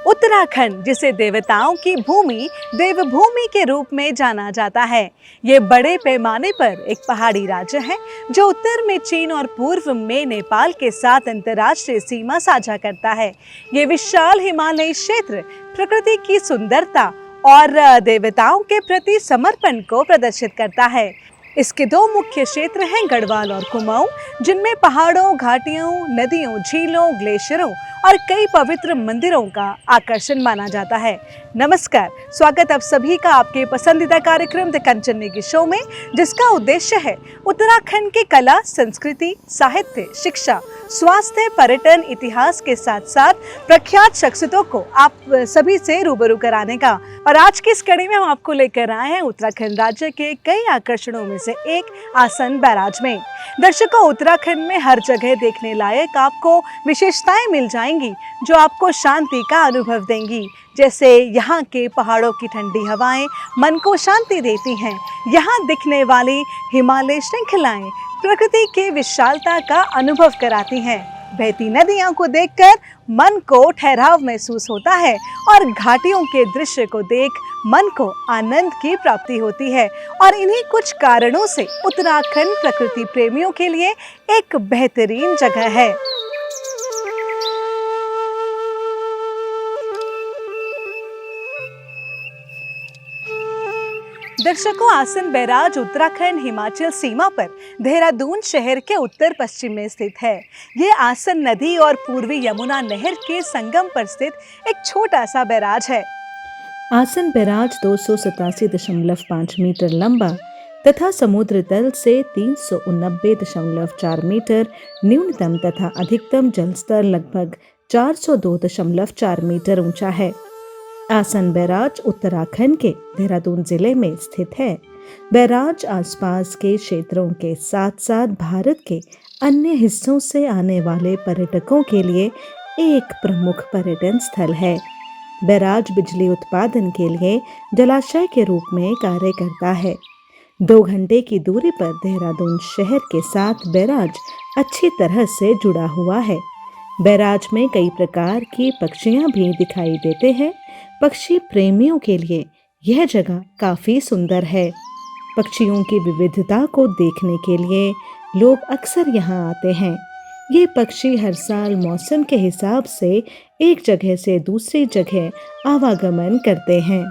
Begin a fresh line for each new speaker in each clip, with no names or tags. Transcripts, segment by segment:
उत्तराखंड, जिसे देवताओं की भूमि देवभूमि के रूप में जाना जाता है, ये बड़े पैमाने पर एक पहाड़ी राज्य है जो उत्तर में चीन और पूर्व में नेपाल के साथ अंतर्राष्ट्रीय सीमा साझा करता है। ये विशाल हिमालयी क्षेत्र प्रकृति की सुंदरता और देवताओं के प्रति समर्पण को प्रदर्शित करता है। इसके दो मुख्य क्षेत्र हैं, गढ़वाल और कुमाऊं, जिनमें पहाड़ों, घाटियों, नदियों, झीलों, ग्लेशियरों और कई पवित्र मंदिरों का आकर्षण माना जाता है। नमस्कार, स्वागत आप सभी का आपके पसंदीदा कार्यक्रम द कंचन नेगी शो में, जिसका उद्देश्य है उत्तराखंड की कला, संस्कृति, साहित्य, शिक्षा, स्वास्थ्य, पर्यटन, इतिहास के साथ साथ प्रख्यात शख्सियतों को आप सभी से रूबरू कराने का। और आज की इस कड़ी में हम आपको लेकर आए हैं उत्तराखंड राज्य के कई आकर्षणों में से एक आसन बैराज में। दर्शकों, उत्तराखंड में हर जगह देखने लायक आपको विशेषताएं मिल जाएंगी जो आपको शांति का अनुभव देंगी। जैसे यहाँ के पहाड़ों की ठंडी हवाएं मन को शांति देती हैं। यहाँ दिखने वाली हिमालय श्रृंखलाएं प्रकृति की विशालता का अनुभव कराती हैं। बहती नदियों को देखकर मन को ठहराव महसूस होता है और घाटियों के दृश्य को देख मन को आनंद की प्राप्ति होती है। और इन्हीं कुछ कारणों से उत्तराखंड प्रकृति प्रेमियों के लिए एक बेहतरीन जगह है। दर्शकों, आसन बैराज उत्तराखंड हिमाचल सीमा पर देहरादून शहर के उत्तर पश्चिम में स्थित है। ये आसन नदी और पूर्वी यमुना नहर के संगम पर स्थित एक छोटा सा बैराज है।
आसन बैराज 287.5 मीटर लंबा तथा समुद्र तल से 389.4 मीटर न्यूनतम तथा अधिकतम जल स्तर लगभग 402.4 मीटर ऊंचा है। आसन बैराज उत्तराखंड के देहरादून जिले में स्थित है। बैराज आसपास के क्षेत्रों के साथ साथ भारत के अन्य हिस्सों से आने वाले पर्यटकों के लिए एक प्रमुख पर्यटन स्थल है। बैराज बिजली उत्पादन के लिए जलाशय के रूप में कार्य करता है। 2 घंटे की दूरी पर देहरादून शहर के साथ बैराज अच्छी तरह से जुड़ा हुआ है। बैराज में कई प्रकार की पक्षियां भी दिखाई देते हैं। पक्षी प्रेमियों के लिए यह जगह काफी सुंदर है। पक्षियों की विविधता को देखने के लिए लोग अक्सर यहाँ आते हैं। ये पक्षी हर साल मौसम के हिसाब से एक जगह से दूसरी जगह आवागमन करते हैं।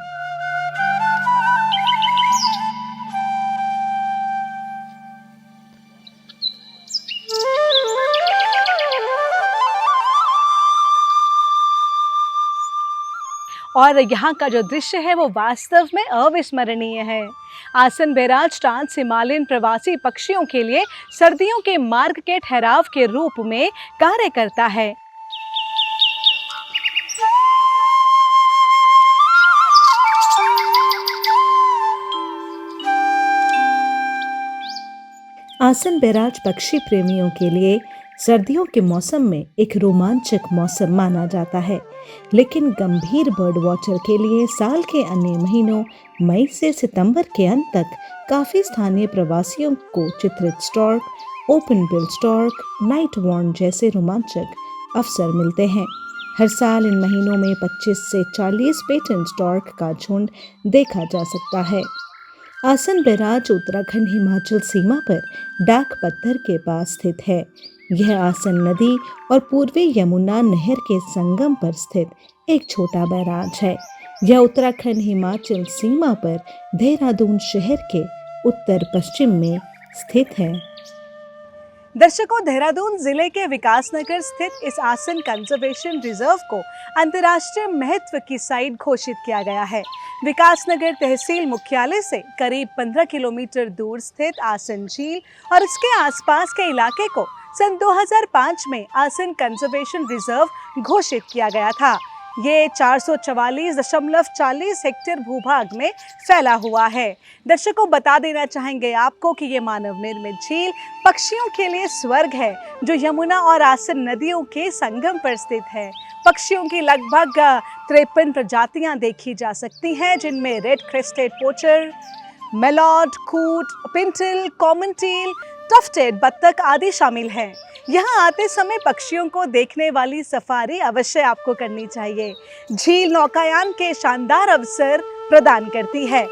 और यहाँ का जो दृश्य है वो वास्तव में अविस्मरणीय है। आसन बैराज ट्रांस हिमालयन प्रवासी पक्षियों के लिए सर्दियों के मार्ग के ठहराव के रूप में कार्य करता है।
आसन बैराज पक्षी प्रेमियों के लिए सर्दियों के मौसम में एक रोमांचक मौसम माना जाता है, लेकिन गंभीर बर्ड वॉचर के लिए साल के अन्य महीनों मई से सितंबर के अंत तक काफ़ी स्थानीय प्रवासियों को चित्रित stork, open bill stork, night heron जैसे रोमांचक अवसर मिलते हैं। हर साल इन महीनों में 25 से 40 पेटेंट स्टॉर्क का झुंड देखा जा सकता है। आसन बैराज उत्तराखंड हिमाचल सीमा पर डाक पत्थर के पास स्थित है। यह आसन नदी और पूर्वी यमुना नहर के संगम पर स्थित एक छोटा बैराज है। यह उत्तराखंड हिमाचल सीमा पर देहरादून शहर के उत्तर पश्चिम में स्थित है।
दर्शकों, देहरादून जिले के विकासनगर स्थित इस आसन कंजर्वेशन रिजर्व को अंतर्राष्ट्रीय महत्व की साइट घोषित किया गया है। विकासनगर तहसील मुख्यालय से करीब 15 किलोमीटर दूर स्थित आसन झील और इसके आसपास के इलाके को सन 2005 में आसन कंजर्वेशन रिजर्व घोषित किया गया था। ये 444.40 हेक्टेयर भूभाग में फैला हुआ है। दर्शकों, बता देना चाहेंगे आपको कि ये मानव निर्मित झील पक्षियों के लिए स्वर्ग है, जो यमुना और आसन नदियों के संगम पर स्थित है। पक्षियों की लगभग 53 प्रजातियां देखी जा सकती हैं, जिनमें रेड क्रेस्टेड पोचर, मेलॉड, कूट, पिंटल, कॉमन टील, टफ्टेड बत्तख आदि शामिल हैं। यहाँ आते समय पक्षियों को देखने वाली सफारी अवश्य आपको करनी चाहिए। झील नौकायान के शानदार अवसर प्रदान करती है।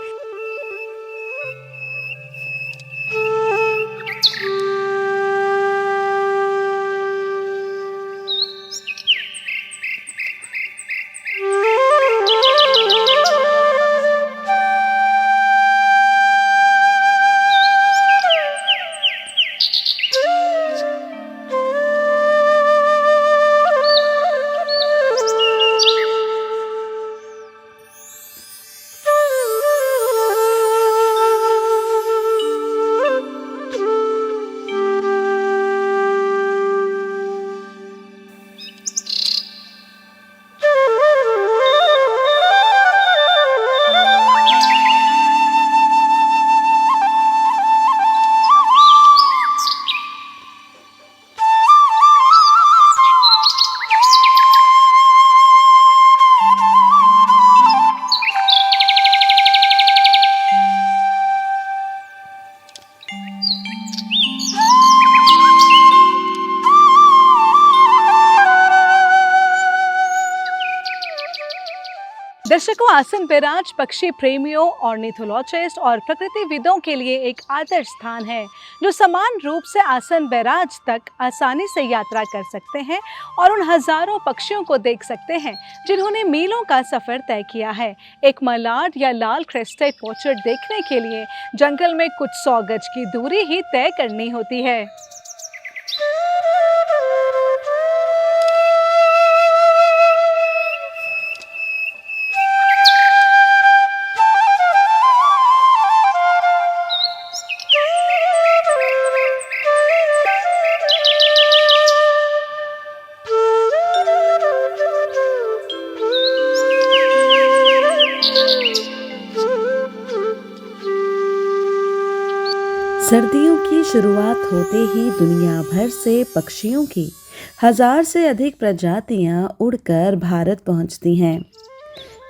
दर्शकों, आसन बैराज पक्षी प्रेमियों, ऑर्निथोलॉजिस्ट और प्रकृतिविदों के लिए एक आदर्श स्थान है, जो समान रूप से आसन बैराज तक आसानी से यात्रा कर सकते हैं और उन हजारों पक्षियों को देख सकते हैं जिन्होंने मीलों का सफर तय किया है। एक मलाड या लाल क्रेस्टेड पोचर देखने के लिए जंगल में कुछ 100 गज की दूरी ही तय करनी होती है।
सर्दियों की शुरुआत होते ही दुनिया भर से पक्षियों की 1000 से अधिक प्रजातियां उड़कर भारत पहुंचती हैं।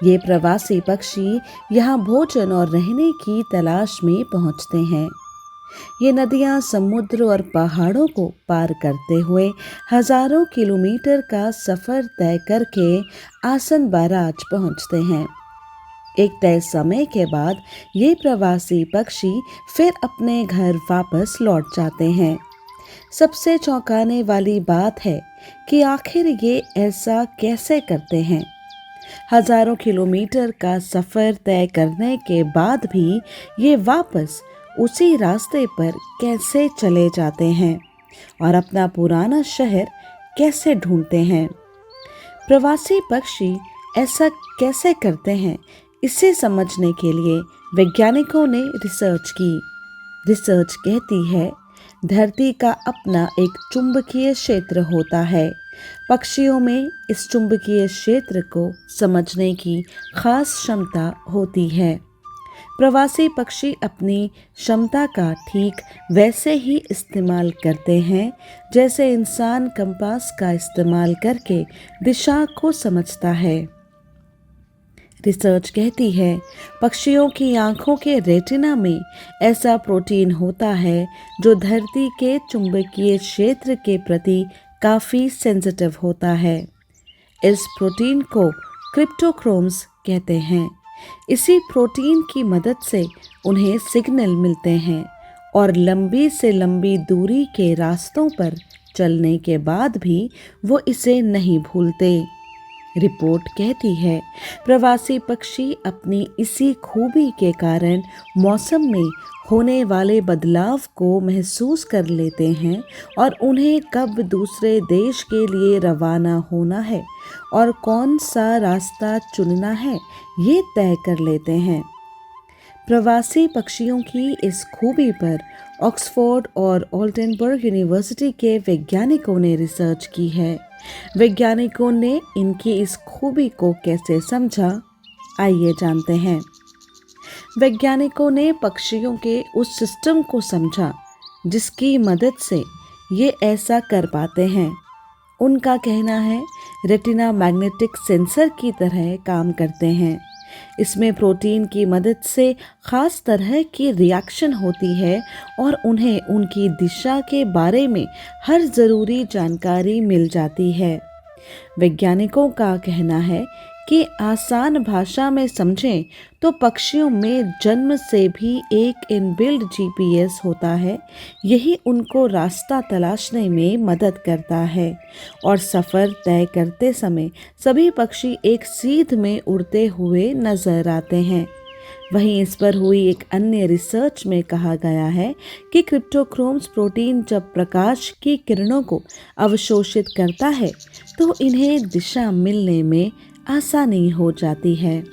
ये प्रवासी पक्षी यहाँ भोजन और रहने की तलाश में पहुंचते हैं। ये नदियाँ, समुद्र और पहाड़ों को पार करते हुए हजारों किलोमीटर का सफ़र तय करके आसन बैराज पहुंचते हैं। एक तय समय के बाद ये प्रवासी पक्षी फिर अपने घर वापस लौट जाते हैं। सबसे चौंकाने वाली बात है कि आखिर ये ऐसा कैसे करते हैं। हजारों किलोमीटर का सफ़र तय करने के बाद भी ये वापस उसी रास्ते पर कैसे चले जाते हैं और अपना पुराना शहर कैसे ढूंढते हैं। प्रवासी पक्षी ऐसा कैसे करते हैं, इसे समझने के लिए वैज्ञानिकों ने रिसर्च की। रिसर्च कहती है, धरती का अपना एक चुंबकीय क्षेत्र होता है। पक्षियों में इस चुंबकीय क्षेत्र को समझने की खास क्षमता होती है। प्रवासी पक्षी अपनी क्षमता का ठीक वैसे ही इस्तेमाल करते हैं जैसे इंसान कंपास का इस्तेमाल करके दिशा को समझता है। रिसर्च कहती है, पक्षियों की आँखों के रेटिना में ऐसा प्रोटीन होता है जो धरती के चुंबकीय क्षेत्र के प्रति काफ़ी सेंसिटिव होता है। इस प्रोटीन को क्रिप्टोक्रोम्स कहते हैं। इसी प्रोटीन की मदद से उन्हें सिग्नल मिलते हैं और लंबी से लंबी दूरी के रास्तों पर चलने के बाद भी वो इसे नहीं भूलते। रिपोर्ट कहती है, प्रवासी पक्षी अपनी इसी खूबी के कारण मौसम में होने वाले बदलाव को महसूस कर लेते हैं और उन्हें कब दूसरे देश के लिए रवाना होना है और कौन सा रास्ता चुनना है ये तय कर लेते हैं। प्रवासी पक्षियों की इस खूबी पर ऑक्सफोर्ड और ऑल्टेनबर्ग यूनिवर्सिटी के वैज्ञानिकों ने रिसर्च की है। वैज्ञानिकों ने इनकी इस खूबी को कैसे समझा, आइए जानते हैं। वैज्ञानिकों ने पक्षियों के उस सिस्टम को समझा जिसकी मदद से ये ऐसा कर पाते हैं। उनका कहना है, रेटिना मैग्नेटिक सेंसर की तरह काम करते हैं। इसमें प्रोटीन की मदद से खास तरह की रिएक्शन होती है और उन्हें उनकी दिशा के बारे में हर ज़रूरी जानकारी मिल जाती है। वैज्ञानिकों का कहना है कि आसान भाषा में समझें तो पक्षियों में जन्म से भी एक इनबिल्ट जीपीएस होता है। यही उनको रास्ता तलाशने में मदद करता है और सफ़र तय करते समय सभी पक्षी एक सीध में उड़ते हुए नजर आते हैं। वहीं इस पर हुई एक अन्य रिसर्च में कहा गया है कि क्रिप्टोक्रोम्स प्रोटीन जब प्रकाश की किरणों को अवशोषित करता है तो इन्हें दिशा मिलने में आसानी हो जाती है।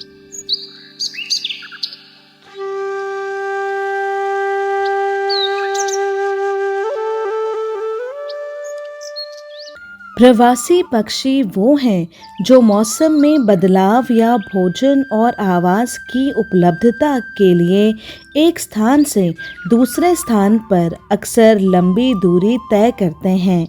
प्रवासी पक्षी वो हैं जो मौसम में बदलाव या भोजन और आवास की उपलब्धता के लिए एक स्थान से दूसरे स्थान पर अक्सर लंबी दूरी तय करते हैं।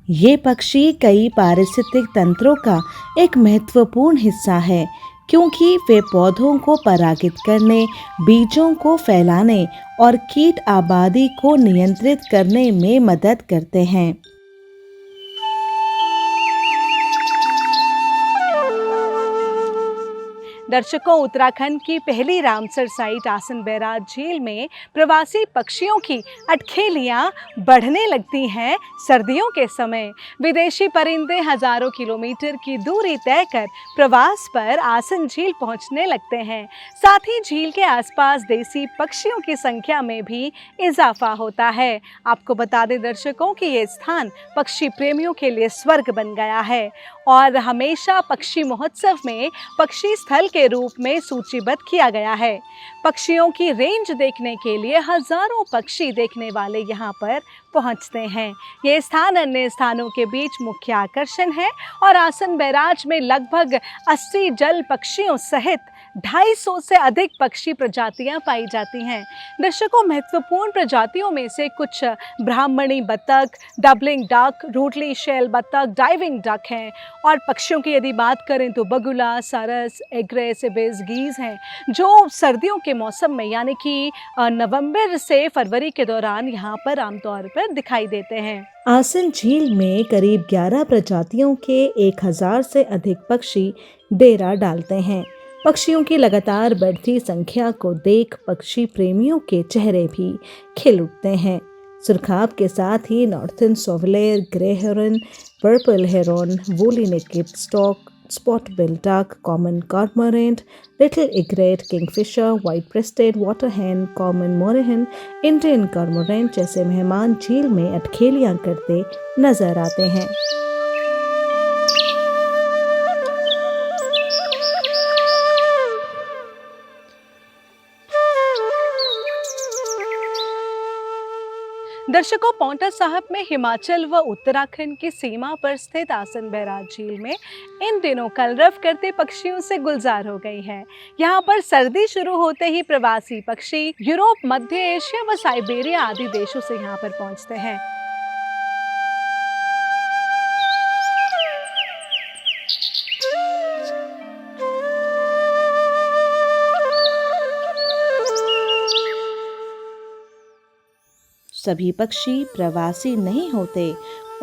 ये पक्षी कई पारिस्थितिक तंत्रों का एक महत्वपूर्ण हिस्सा है क्योंकि वे पौधों को परागित करने, बीजों को फैलाने और कीट आबादी को नियंत्रित करने में मदद करते हैं।
दर्शकों, उत्तराखंड की पहली रामसर साइट आसन बैराज झील में प्रवासी पक्षियों की अटखेलियां बढ़ने लगती हैं। सर्दियों के समय विदेशी परिंदे हजारों किलोमीटर की दूरी तय कर प्रवास पर आसन झील पहुंचने लगते हैं। साथ ही झील के आसपास देसी पक्षियों की संख्या में भी इजाफा होता है। आपको बता दें दर्शकों कि ये स्थान पक्षी प्रेमियों के लिए स्वर्ग बन गया है और हमेशा पक्षी महोत्सव में पक्षी स्थल के रूप में सूचीबद्ध किया गया है। पक्षियों की रेंज देखने के लिए हजारों पक्षी देखने वाले यहाँ पर पहुँचते हैं। ये स्थान अन्य स्थानों के बीच मुख्य आकर्षण है और आसन बैराज में लगभग 80 जल पक्षियों सहित 250 से अधिक पक्षी प्रजातियां पाई जाती हैं। दर्शकों, महत्वपूर्ण प्रजातियों में से कुछ ब्राह्मणी बतख, डबलिंग डक, रूटली शेल बतख, डाइविंग डक हैं और पक्षियों की यदि बात करें तो बगुला, सारस, एग्रेस, एबिस, गीज हैं जो सर्दियों के मौसम में यानी कि नवंबर से फरवरी के दौरान यहाँ पर आमतौर पर दिखाई देते हैं।
आसन झील में करीब 11 प्रजातियों के 1000 से अधिक पक्षी डेरा डालते हैं। पक्षियों की लगातार बढ़ती संख्या को देख पक्षी प्रेमियों के चेहरे भी खिल उठते हैं। सुरखाब के साथ ही northern shoveler, grey heron, purple heron, woolly necked stork, spot bill duck, common cormorant, little egret, kingfisher, white breasted water hen, common moorhen, Indian cormorant जैसे मेहमान झील में अटखेलियां करते नजर आते हैं।
दर्शकों, पांवटा साहिब में हिमाचल व उत्तराखंड की सीमा पर स्थित आसन बैराज झील में इन दिनों कलरव करते पक्षियों से गुलजार हो गई है। यहाँ पर सर्दी शुरू होते ही प्रवासी पक्षी यूरोप, मध्य एशिया व साइबेरिया आदि देशों से यहाँ पर पहुँचते हैं।
सभी पक्षी प्रवासी नहीं होते,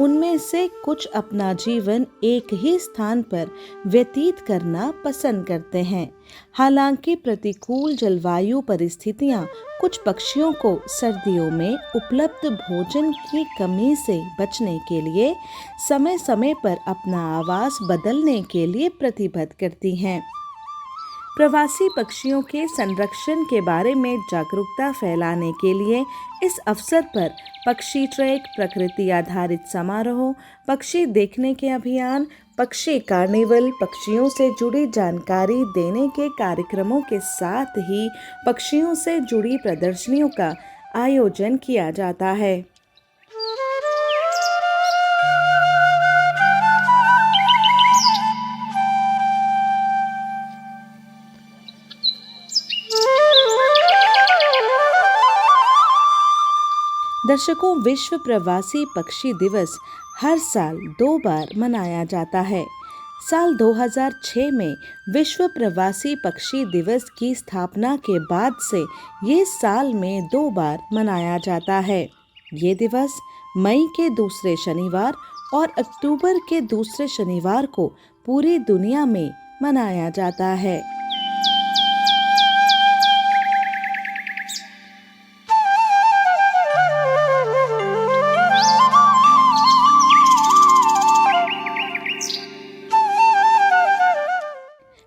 उनमें से कुछ अपना जीवन एक ही स्थान पर व्यतीत करना पसंद करते हैं। हालांकि प्रतिकूल जलवायु परिस्थितियां कुछ पक्षियों को सर्दियों में उपलब्ध भोजन की कमी से बचने के लिए समय समय पर अपना आवास बदलने के लिए प्रतिबद्ध करती हैं। प्रवासी पक्षियों के संरक्षण के बारे में जागरूकता फैलाने के लिए इस अवसर पर पक्षी ट्रैक, प्रकृति आधारित समारोह, पक्षी देखने के अभियान, पक्षी कार्निवल, पक्षियों से जुड़ी जानकारी देने के कार्यक्रमों के साथ ही पक्षियों से जुड़ी प्रदर्शनियों का आयोजन किया जाता है। दर्शकों, विश्व प्रवासी पक्षी दिवस हर साल 2 बार मनाया जाता है। साल 2006 में विश्व प्रवासी पक्षी दिवस की स्थापना के बाद से ये साल में 2 बार मनाया जाता है। ये दिवस मई के दूसरे शनिवार और अक्टूबर के दूसरे शनिवार को पूरी दुनिया में मनाया जाता है।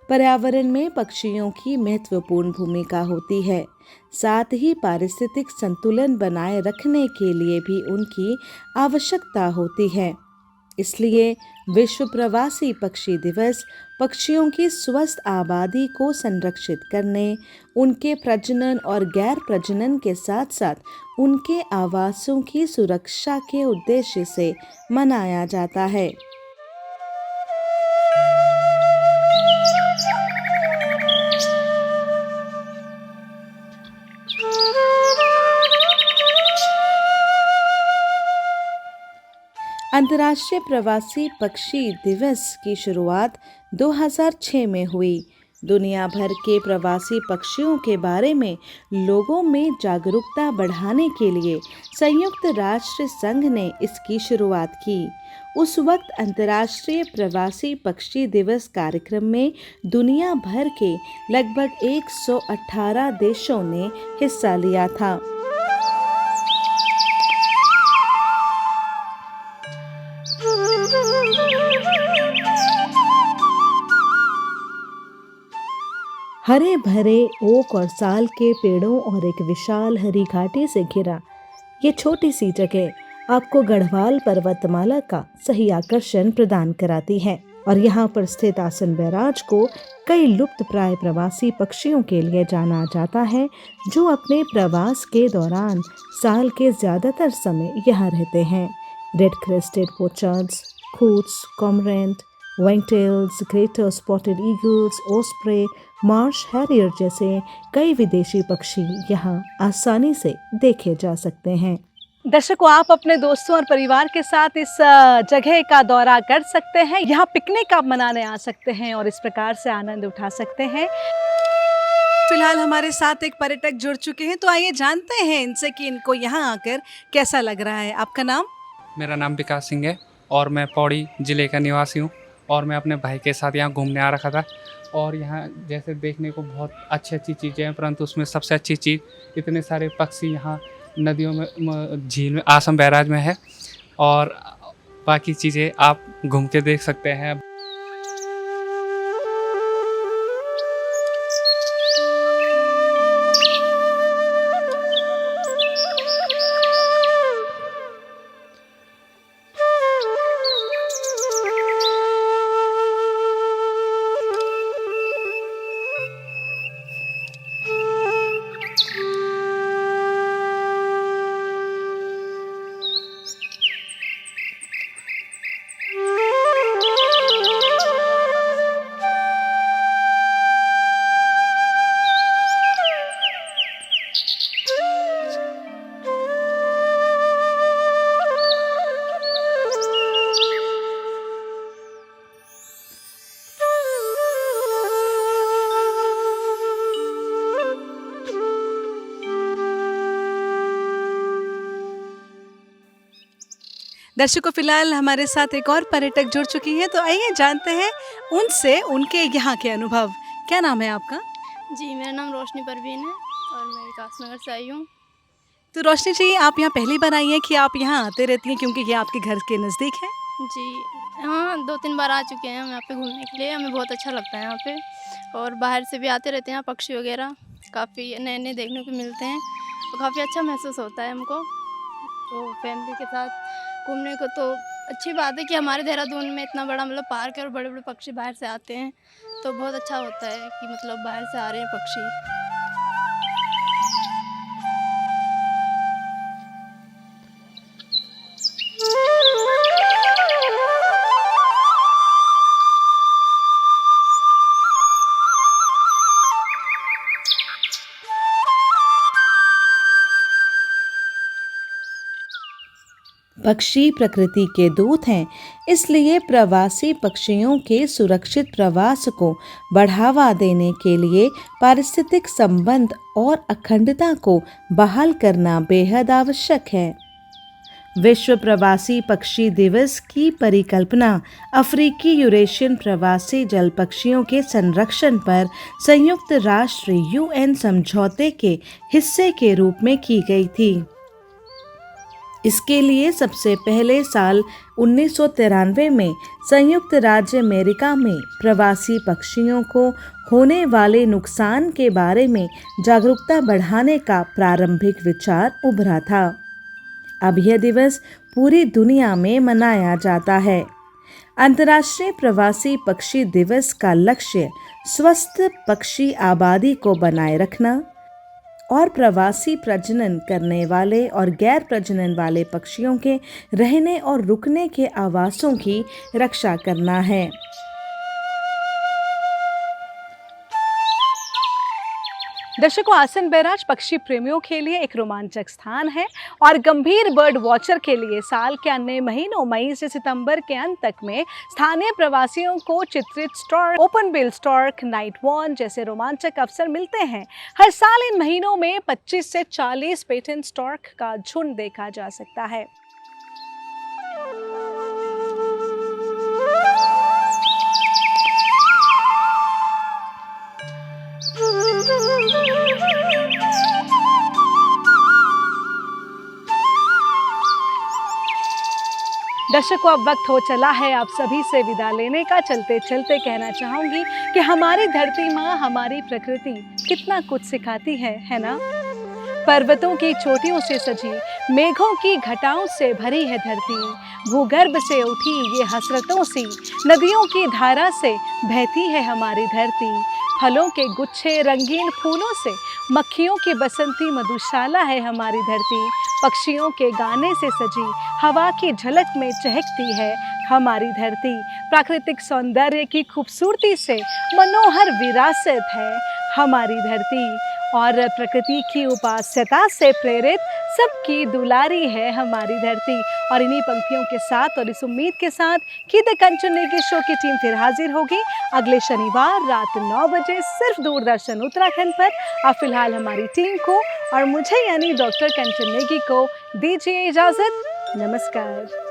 पर्यावरण में पक्षियों की महत्वपूर्ण भूमिका होती है। साथ ही पारिस्थितिक संतुलन बनाए रखने के लिए भी उनकी आवश्यकता होती है। इसलिए विश्व प्रवासी पक्षी दिवस पक्षियों की स्वस्थ आबादी को संरक्षित करने, उनके प्रजनन और गैर प्रजनन के साथ साथ उनके आवासों की सुरक्षा के उद्देश्य से मनाया जाता है। अंतर्राष्ट्रीय प्रवासी पक्षी दिवस की शुरुआत 2006 में हुई। दुनिया भर के प्रवासी पक्षियों के बारे में लोगों में जागरूकता बढ़ाने के लिए संयुक्त राष्ट्र संघ ने इसकी शुरुआत की। उस वक्त अंतर्राष्ट्रीय प्रवासी पक्षी दिवस कार्यक्रम में दुनिया भर के लगभग 118 देशों ने हिस्सा लिया था। हरे भरे ओक और साल के पेड़ों और एक विशाल हरी घाटी से घिरा ये छोटी सी जगह आपको गढ़वाल पर्वतमाला का सही आकर्षण प्रदान कराती है। और यहाँ पर स्थित आसन बैराज को कई लुप्त प्राय प्रवासी पक्षियों के लिए जाना जाता है, जो अपने प्रवास के दौरान साल के ज्यादातर समय यहाँ रहते हैं। Red crested pochards, coots, cormorant, wagtails, greater spotted eagles, osprey, marsh harrier जैसे कई विदेशी पक्षी यहाँ आसानी से देखे जा सकते हैं।
दर्शकों, आप अपने दोस्तों और परिवार के साथ इस जगह का दौरा कर सकते हैं। यहाँ पिकनिक आप मनाने आ सकते हैं और इस प्रकार से आनंद उठा सकते हैं। फिलहाल हमारे साथ एक पर्यटक जुड़ चुके हैं, तो आइए जानते हैं इनसे कि इनको यहाँ आकर कैसा लग रहा है। आपका नाम?
मेरा नाम विकास सिंह है और मैं पौड़ी ज़िले का निवासी हूँ और मैं अपने भाई के साथ यहाँ घूमने आ रखा था। और यहाँ जैसे देखने को बहुत अच्छी अच्छी चीज़ें हैं, परंतु उसमें सबसे अच्छी चीज़ इतने सारे पक्षी यहाँ नदियों में, झील में, आसम बैराज में है और बाकी चीज़ें आप घूम के देख सकते हैं।
दर्शकों, फिलहाल हमारे साथ एक और पर्यटक जुड़ चुकी हैं, तो आइए जानते हैं उनसे उनके यहाँ के अनुभव। क्या नाम है आपका?
जी, मेरा नाम रोशनी परवीन है और मैं विकासनगर से आई हूँ।
तो रोशनी जी, आप यहाँ पहली बार आई हैं कि आप यहाँ आते रहती हैं क्योंकि ये आपके घर के नज़दीक है?
जी हाँ, 2-3 बार आ चुके हैं हम यहाँ पे घूमने के लिए। हमें बहुत अच्छा लगता है यहाँ पे और बाहर से भी आते रहते हैं। पक्षी वगैरह काफ़ी नए नए देखने को मिलते हैं और काफ़ी अच्छा महसूस होता है हमको। तो फैमिली के साथ घूमने को तो अच्छी बात है कि हमारे देहरादून में इतना बड़ा मतलब पार्क है और बड़े बड़े पक्षी बाहर से आते हैं, तो बहुत अच्छा होता है कि मतलब बाहर से आ रहे हैं पक्षी।
पक्षी प्रकृति के दूत हैं, इसलिए प्रवासी पक्षियों के सुरक्षित प्रवास को बढ़ावा देने के लिए पारिस्थितिक संबंध और अखंडता को बहाल करना बेहद आवश्यक है। विश्व प्रवासी पक्षी दिवस की परिकल्पना अफ्रीकी यूरेशियन प्रवासी जल पक्षियों के संरक्षण पर संयुक्त राष्ट्र यूएन समझौते के हिस्से के रूप में की गई थी। इसके लिए सबसे पहले साल 1993 में संयुक्त राज्य अमेरिका में प्रवासी पक्षियों को होने वाले नुकसान के बारे में जागरूकता बढ़ाने का प्रारंभिक विचार उभरा था। अब यह दिवस पूरी दुनिया में मनाया जाता है। अंतर्राष्ट्रीय प्रवासी पक्षी दिवस का लक्ष्य स्वस्थ पक्षी आबादी को बनाए रखना और प्रवासी प्रजनन करने वाले और गैर प्रजनन वाले पक्षियों के रहने और रुकने के आवासों की रक्षा करना है।
दर्शकों, आसन बैराज पक्षी प्रेमियों के लिए एक रोमांचक स्थान है और गंभीर बर्ड वॉचर के लिए साल के अन्य महीनों मई से सितंबर के अंत तक में स्थानीय प्रवासियों को चित्रित stork, open bill stork, night heron जैसे रोमांचक अवसर मिलते हैं। हर साल इन महीनों में 25 से 40 पेटेंट स्टॉर्क का झुंड देखा जा सकता है। दर्शकों, अब वक्त हो चला है आप सभी से विदा लेने का। चलते चलते कहना चाहूंगी कि हमारी धरती माँ, हमारी प्रकृति कितना कुछ सिखाती है ना। पर्वतों की चोटियों से सजी, मेघों की घटाओं से भरी है धरती, भूगर्भ से उठी ये हसरतों सी, नदियों की धारा से बहती है हमारी धरती। फलों के गुच्छे, रंगीन फूलों से मक्खियों की बसंती मधुशाला है हमारी धरती। पक्षियों के गाने से सजी, हवा की झलक में चहकती है हमारी धरती। प्राकृतिक सौंदर्य की खूबसूरती से मनोहर विरासत है हमारी धरती और प्रकृति की उपास्यता से प्रेरित सबकी दुलारी है हमारी धरती। और इन्हीं पंक्तियों के साथ और इस उम्मीद के साथ कि द कंचन नेगी शो की टीम फिर हाजिर होगी अगले शनिवार रात 9 बजे सिर्फ दूरदर्शन उत्तराखंड पर। आप फिलहाल हमारी टीम को और मुझे यानी डॉक्टर कंचन नेगी को दीजिए इजाजत। नमस्कार।